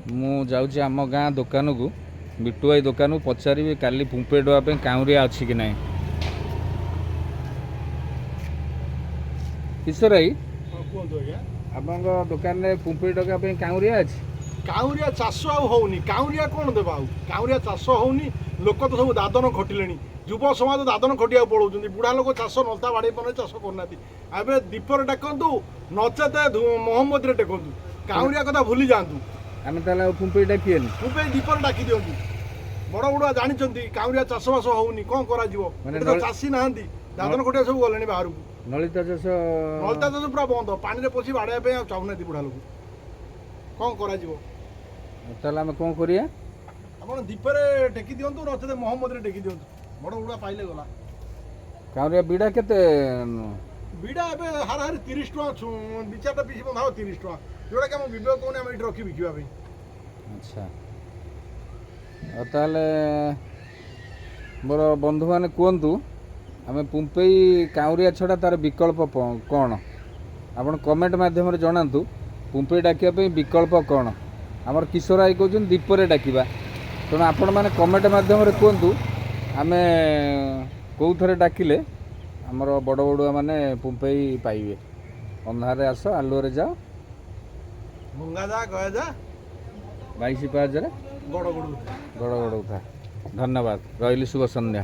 ମୁଁ ଯାଉଛି ଆମ ଗାଁ ଦୋକାନକୁ ବିଟୁ ଭାଇ ଦୋକାନକୁ ପଚାରିବି କାଲି ପୁମ୍ପେଇ ଦେବା ପାଇଁ କାଉଁରିଆ ଅଛି କି ନାହିଁ। କିଶୋର ଭାଇ କୁହନ୍ତୁ ଆଜ୍ଞା। ଆପଣଙ୍କ ଦୋକାନରେ ପୁମ୍ପେଇ ଡକା ପାଇଁ କାଉଁରିଆ ଅଛି? କାଉଁରିଆ ଚାଷ ଆଉ ହଉନି। କାଉଁରିଆ କ'ଣ ଦେବା ଆଉ? କାଉଁରିଆ ଚାଷ ହଉନି। ଲୋକ ତ ସବୁ ଦାଦନ ଖଟିଲେଣି। ଯୁବ ସମାଜ ଦାଦନ ଖଟିବାକୁ ପଳାଉଛନ୍ତି। ବୁଢ଼ା ଲୋକ ଚାଷ ନଲତା ବାଡ଼େଇ ପାନେ ଚାଷ କରୁନାହାନ୍ତି। ଏବେ ଦୀପରେ ଡାକନ୍ତୁ, ନଚେତ ମହମ୍ମଦରେ ଟେକନ୍ତୁ। କାଉଁରିଆ କଥା ଭୁଲି ଯାଆନ୍ତୁ। ଆମେ ତାହେଲେ ଆଉ ପୁମ୍ପେଇ ଡାକିବାନି? ପୁମ୍ପେଇ ଦୀପରେ ଡାକି ଦିଅନ୍ତୁ। ବଡ଼ ବଡ଼ୁଆ ଜାଣିଛନ୍ତି କାଉଁରିଆ ଚାଷବାସ ହଉନି, କ'ଣ କରାଯିବ? ଏଠି ତ ଚାଷୀ ନାହାନ୍ତି, ଦାଦନ ଖଟିବାକୁ ସବୁ ଗଲେଣି ବାହାରକୁ। ନଳିତା ଚାଷ ପୁରା ବନ୍ଦ। ପାଣିରେ ପଶି ବାଡ଼େଇବା ପାଇଁ ଆଉ ଚାହୁଁନାହାନ୍ତି ବୁଢ଼ା ଲୋକ। କ'ଣ କରାଯିବ? ତାହେଲେ ଆମେ କ'ଣ କରିବା? ଆପଣ ଦୀପରେ ଟେକି ଦିଅନ୍ତୁ, ନଚେତ ମହମ୍ମଦରେ ଟେକି ଦିଅନ୍ତୁ। ବଡ଼ ବୁଢ଼ା ପାଇଲେ ଗଲା। କାଉଁରିଆ ବିଡ଼ା କେତେ? ବିଡ଼ା ଏବେ ହାରାହାରି 30 ଟଙ୍କା, ଦୁଇ ଚାରିଟା ପିସ୍ ବନ୍ଧା ହେବ 30 ଟଙ୍କା। ଯେଉଁଟାକି ଆମ ବିବେକ କହୁନି ଆମେ ଏଠି ରଖି ବିକିବା ପାଇଁ। ଆଚ୍ଛା, ଆଉ ତାହେଲେ ମୋର ବନ୍ଧୁମାନେ କୁହନ୍ତୁ, ଆମେ ପୁମ୍ପେଇ କାଉଁରିଆ ଛଡ଼ା ତା'ର ବିକଳ୍ପ କ'ଣ? ଆପଣ କମେଣ୍ଟ ମାଧ୍ୟମରେ ଜଣାନ୍ତୁ ପୁମ୍ପେଇ ଡାକିବା ପାଇଁ ବିକଳ୍ପ କ'ଣ। ଆମର କିଶୋର ଭାଇ କହୁଛନ୍ତି ଦୀପରେ ଡାକିବା। ତେଣୁ ଆପଣମାନେ କମେଣ୍ଟ ମାଧ୍ୟମରେ କୁହନ୍ତୁ ଆମେ କେଉଁଥରେ ଡାକିଲେ ଆମର ବଡ଼ ବଡ଼ୁଆମାନେ ପୁମ୍ପେଇ ପାଇବେ। ଅନ୍ଧାରରେ ଆସ ଆଲୁଅରେ ଯାଅ, ଭଙ୍ଗା ଯା ଗୟା ଯା 22 ପାହାଚରେ ଗଡ଼ ଗଡ଼ ଗଡ଼ ଗଡ଼ ଉଠା। ଧନ୍ୟବାଦ, ରହିଲି, ଶୁଭ ସନ୍ଧ୍ୟା।